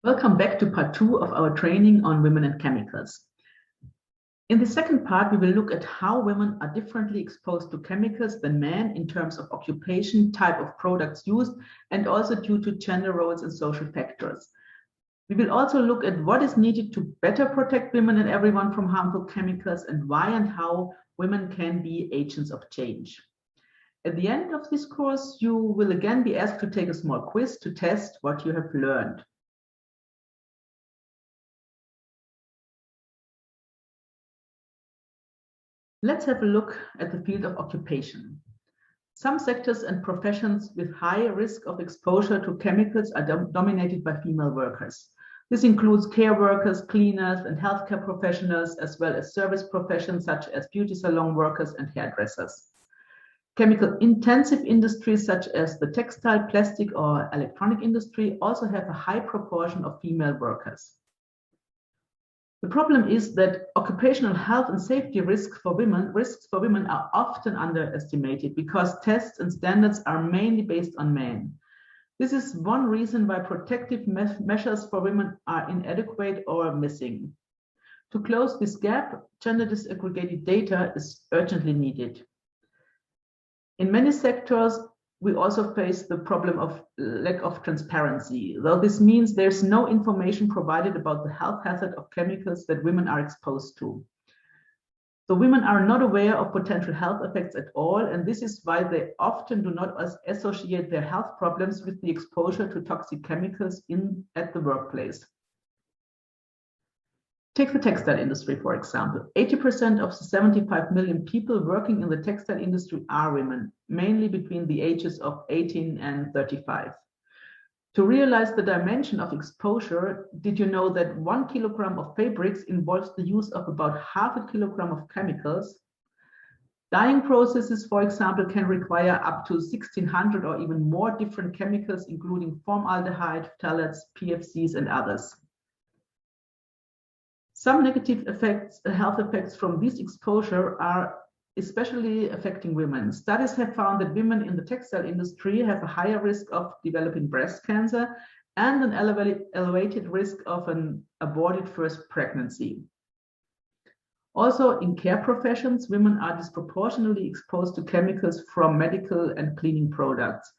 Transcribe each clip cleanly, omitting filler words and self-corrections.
Welcome back to part 2 of our training on women and chemicals. In the second part, we will look at how women are differently exposed to chemicals than men in terms of occupation, type of products used, and also due to gender roles and social factors. We will also look at what is needed to better protect women and everyone from harmful chemicals and why and how women can be agents of change. At the end of this course, you will again be asked to take a small quiz to test what you have learned. Let's have a look at the field of occupation. Some sectors and professions with high risk of exposure to chemicals are dominated by female workers. This includes care workers, cleaners, and healthcare professionals, as well as service professions such as beauty salon workers and hairdressers. Chemical-intensive industries such as the textile, plastic, or electronic industry also have a high proportion of female workers. The problem is that occupational health and safety risks for women are often underestimated because tests and standards are mainly based on men. This is one reason why protective measures for women are inadequate or missing. To close this gap, gender disaggregated data is urgently needed. In many sectors, we also face the problem of lack of transparency, though this means there's no information provided about the health hazard of chemicals that women are exposed to. So women are not aware of potential health effects at all, and this is why they often do not associate their health problems with the exposure to toxic chemicals at the workplace. Take the textile industry, for example. 80% of the 75 million people working in the textile industry are women, mainly between the ages of 18 and 35. To realize the dimension of exposure, did you know that 1 kilogram of fabrics involves the use of about half a kilogram of chemicals? Dyeing processes, for example, can require up to 1,600 or even more different chemicals, including formaldehyde, phthalates, PFCs, and others. Some negative health effects from this exposure are especially affecting women. Studies have found that women in the textile industry have a higher risk of developing breast cancer and an elevated risk of an aborted first pregnancy. Also, in care professions, women are disproportionately exposed to chemicals from medical and cleaning products.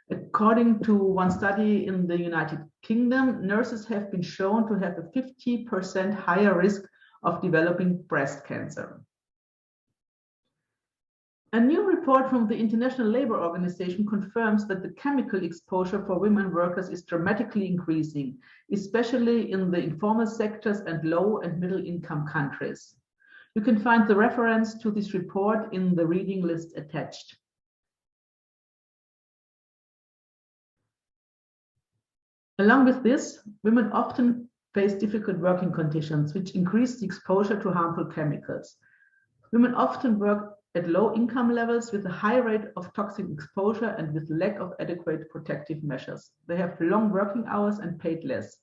According to one study in the United Kingdom, nurses have been shown to have a 50% higher risk of developing breast cancer. A new report from the International Labour Organization confirms that the chemical exposure for women workers is dramatically increasing, especially in the informal sectors and low and middle income countries. You can find the reference to this report in the reading list attached. Along with this, women often face difficult working conditions, which increase the exposure to harmful chemicals. Women often work at low income levels with a high rate of toxic exposure and with lack of adequate protective measures. They have long working hours and paid less.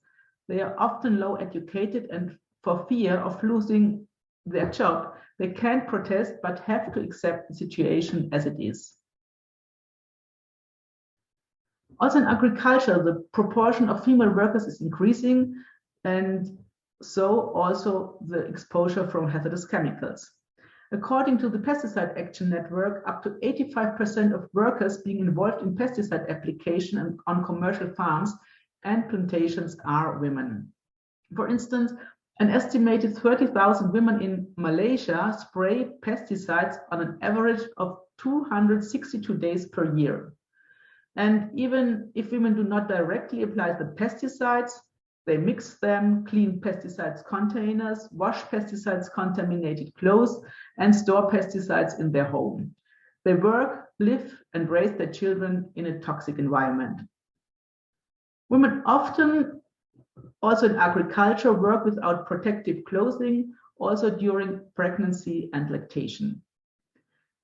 They are often low educated, and for fear of losing their job, they can't protest but have to accept the situation as it is. Also in agriculture, the proportion of female workers is increasing, and so also the exposure from hazardous chemicals. According to the Pesticide Action Network, up to 85% of workers being involved in pesticide application on commercial farms and plantations are women. For instance, an estimated 30,000 women in Malaysia spray pesticides on an average of 262 days per year. And even if women do not directly apply the pesticides, they mix them, clean pesticides containers, wash pesticides contaminated clothes, and store pesticides in their home. They work, live, and raise their children in a toxic environment. Women often, also in agriculture, work without protective clothing, also during pregnancy and lactation.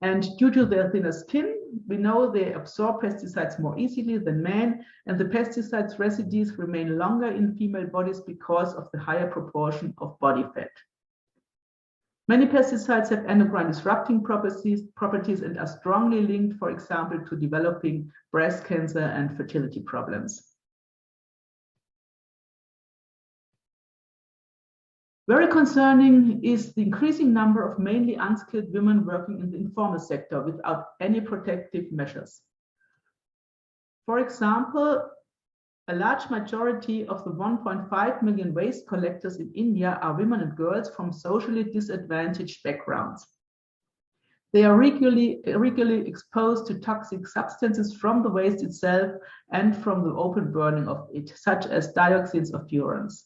And due to their thinner skin, we know they absorb pesticides more easily than men, and the pesticides residues remain longer in female bodies because of the higher proportion of body fat. Many pesticides have endocrine disrupting properties and are strongly linked, for example, to developing breast cancer and fertility problems. Very concerning is the increasing number of mainly unskilled women working in the informal sector without any protective measures. For example, a large majority of the 1.5 million waste collectors in India are women and girls from socially disadvantaged backgrounds. They are regularly exposed to toxic substances from the waste itself and from the open burning of it, such as dioxins of furans.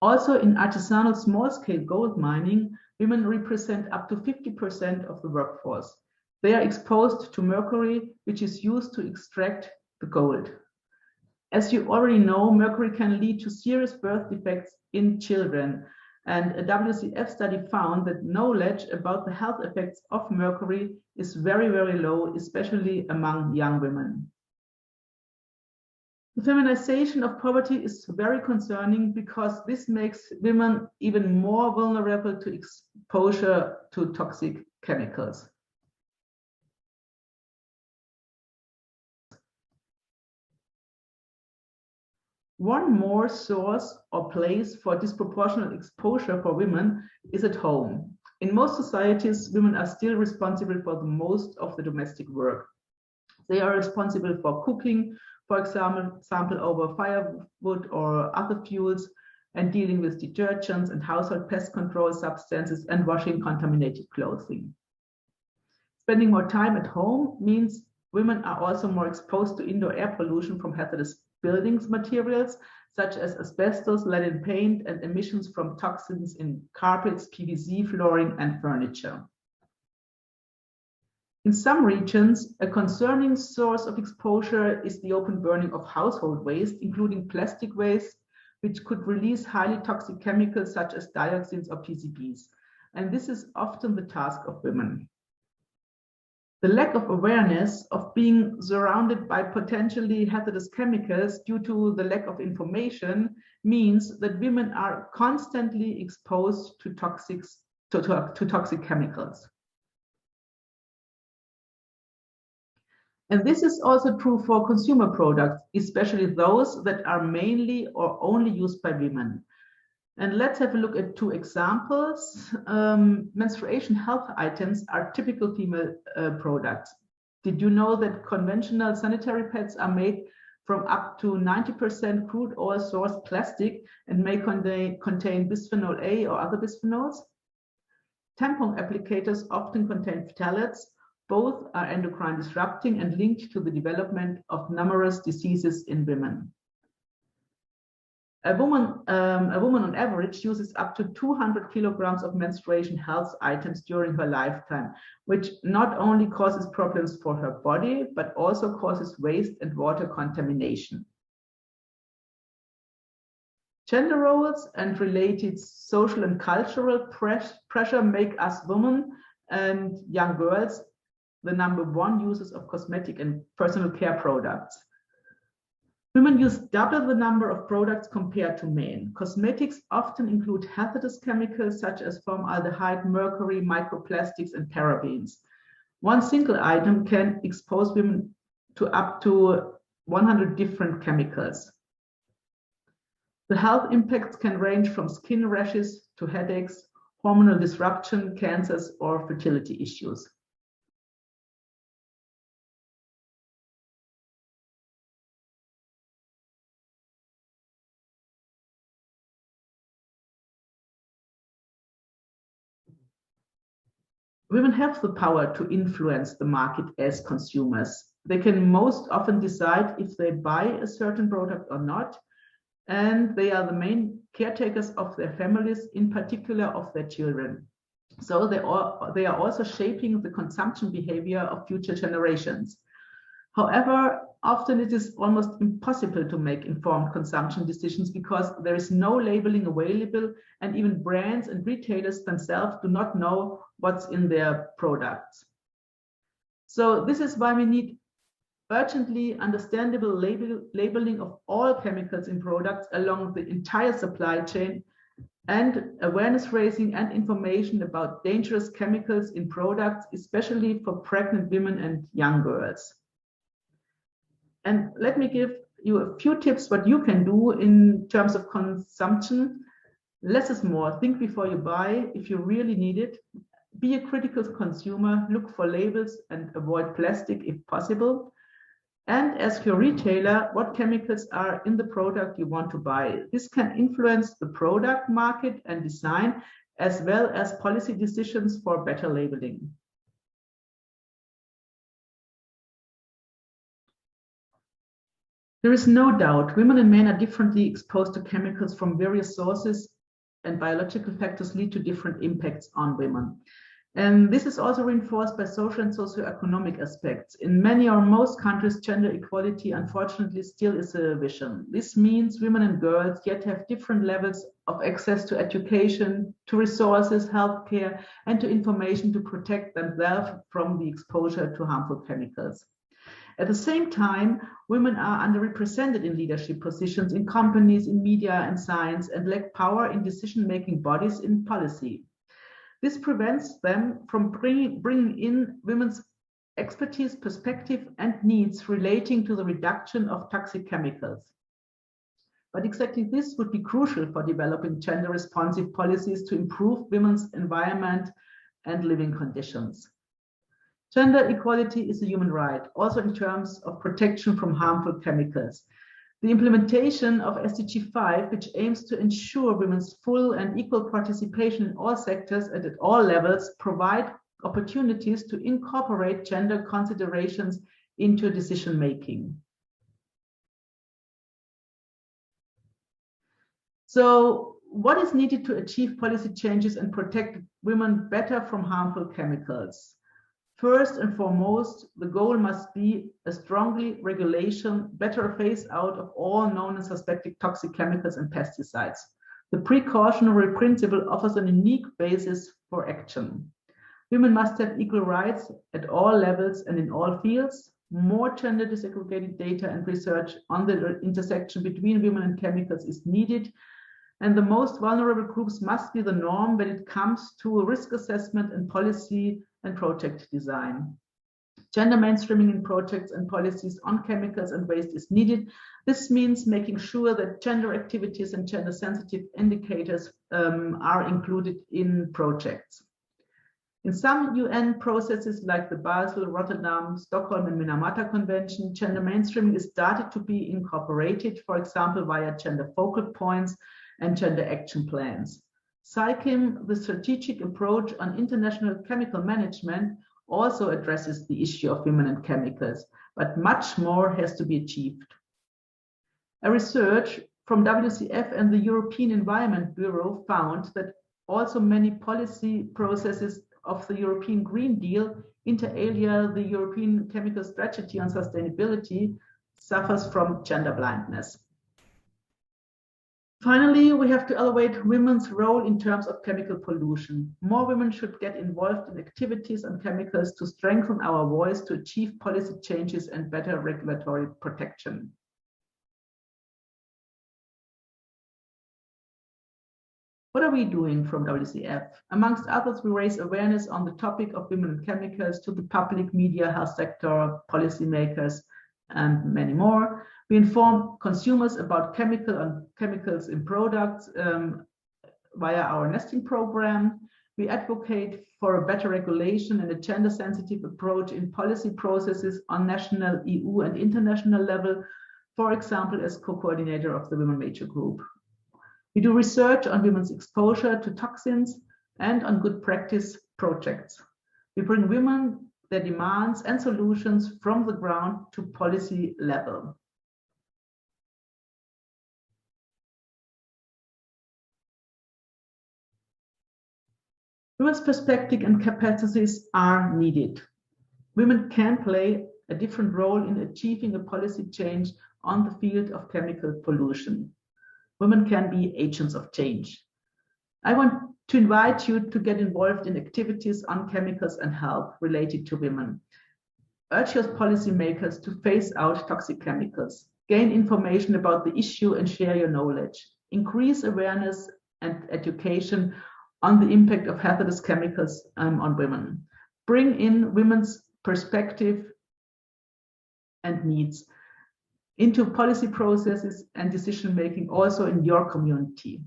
Also, in artisanal small-scale gold mining, women represent up to 50% of the workforce. They are exposed to mercury, which is used to extract the gold. As you already know, mercury can lead to serious birth defects in children, and a WCF study found that knowledge about the health effects of mercury is very, very low, especially among young women. The feminization of poverty is very concerning because this makes women even more vulnerable to exposure to toxic chemicals. One more source or place for disproportionate exposure for women is at home. In most societies, women are still responsible for the most of the domestic work. They are responsible for cooking, for example, over firewood or other fuels, and dealing with detergents and household pest control substances and washing contaminated clothing. Spending more time at home means women are also more exposed to indoor air pollution from hazardous buildings materials, such as asbestos, lead in paint, and emissions from toxins in carpets, PVC, flooring, and furniture. In some regions, a concerning source of exposure is the open burning of household waste, including plastic waste, which could release highly toxic chemicals such as dioxins or PCBs. And this is often the task of women. The lack of awareness of being surrounded by potentially hazardous chemicals due to the lack of information means that women are constantly exposed to toxic chemicals. And this is also true for consumer products, especially those that are mainly or only used by women. And let's have a look at two examples. Menstruation health items are typical female products. Did you know that conventional sanitary pads are made from up to 90% crude oil source plastic and may contain bisphenol A or other bisphenols? Tampon applicators often contain phthalates. Both are endocrine disrupting and linked to the development of numerous diseases in women. A woman on average uses up to 200 kilograms of menstruation health items during her lifetime, which not only causes problems for her body, but also causes waste and water contamination. Gender roles and related social and cultural pressure make us women and young girls the #1 users of cosmetic and personal care products. Women use double the number of products compared to men. Cosmetics often include hazardous chemicals such as formaldehyde, mercury, microplastics, and parabens. One single item can expose women to up to 100 different chemicals. The health impacts can range from skin rashes to headaches, hormonal disruption, cancers, or fertility issues. Women have the power to influence the market as consumers. They can most often decide if they buy a certain product or not, and they are the main caretakers of their families, in particular of their children. So they are also shaping the consumption behavior of future generations. However, often it is almost impossible to make informed consumption decisions because there is no labeling available, and even brands and retailers themselves do not know what's in their products. So this is why we need urgently understandable labeling of all chemicals in products along the entire supply chain, and awareness raising and information about dangerous chemicals in products, especially for pregnant women and young girls. And let me give you a few tips what you can do in terms of consumption. Less is more. Think before you buy if you really need it. Be a critical consumer, look for labels and avoid plastic if possible. And ask your retailer what chemicals are in the product you want to buy. This can influence the product market and design, as well as policy decisions for better labeling. There is no doubt women and men are differently exposed to chemicals from various sources, and biological factors lead to different impacts on women. And this is also reinforced by social and socioeconomic aspects. In many or most countries, gender equality, unfortunately, still is a vision. This means women and girls yet have different levels of access to education, to resources, healthcare, and to information to protect themselves from the exposure to harmful chemicals. At the same time, women are underrepresented in leadership positions in companies, in media and science, and lack power in decision-making bodies in policy. This prevents them from bringing in women's expertise, perspective, and needs relating to the reduction of toxic chemicals. But exactly this would be crucial for developing gender-responsive policies to improve women's environment and living conditions. Gender equality is a human right, also in terms of protection from harmful chemicals. The implementation of SDG 5, which aims to ensure women's full and equal participation in all sectors and at all levels, provide opportunities to incorporate gender considerations into decision-making. So, what is needed to achieve policy changes and protect women better from harmful chemicals? First and foremost, the goal must be a strongly regulation, better phase out of all known and suspected toxic chemicals and pesticides. The precautionary principle offers a unique basis for action. Women must have equal rights at all levels and in all fields. More gender disaggregated data and research on the intersection between women and chemicals is needed. And the most vulnerable groups must be the norm when it comes to risk assessment and policy and project design. Gender mainstreaming in projects and policies on chemicals and waste is needed. This means making sure that gender activities and gender sensitive indicators are included in projects. In some UN processes like the Basel, Rotterdam, Stockholm and Minamata Convention, gender mainstreaming is started to be incorporated, for example, via gender focal points and gender action plans. SAICM, the strategic approach on international chemical management, also addresses the issue of women and chemicals, but much more has to be achieved. A research from WCF and the European Environment Bureau found that also many policy processes of the European Green Deal, inter alia the European Chemical Strategy on Sustainability, suffers from gender blindness. Finally, we have to elevate women's role in terms of chemical pollution. More women should get involved in activities on chemicals to strengthen our voice to achieve policy changes and better regulatory protection. What are we doing from WCF? Amongst others, we raise awareness on the topic of women and chemicals to the public, media, health sector, policymakers, and many more. We inform consumers about chemicals in products via our nesting program. We advocate for a better regulation and a gender-sensitive approach in policy processes on national, EU, and international level, for example, as co-coordinator of the Women Major Group. We do research on women's exposure to toxins and on good practice projects. We bring women, their demands and solutions from the ground to policy level. Women's perspective and capacities are needed. Women can play a different role in achieving a policy change on the field of chemical pollution. Women can be agents of change. I want to invite you to get involved in activities on chemicals and health related to women. Urge your policymakers to phase out toxic chemicals, gain information about the issue and share your knowledge. Increase awareness and education on the impact of hazardous chemicals on women. Bring in women's perspective and needs into policy processes and decision-making also in your community.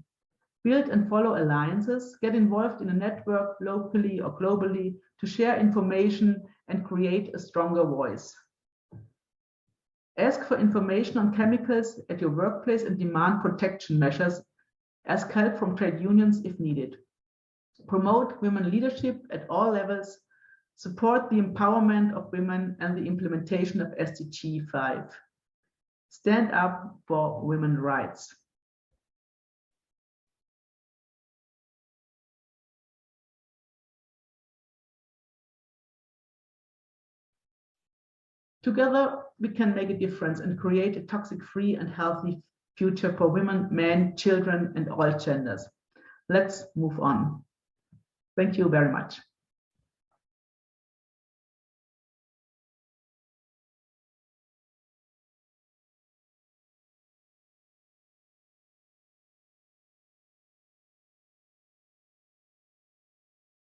build and follow alliances, get involved in a network locally or globally to share information and create a stronger voice. Ask for information on chemicals at your workplace and demand protection measures. Ask help from trade unions if needed. Promote women leadership at all levels. Support the empowerment of women and the implementation of SDG 5. Stand up for women's rights. Together, we can make a difference and create a toxic-free and healthy future for women, men, children, and all genders. Let's move on. Thank you very much.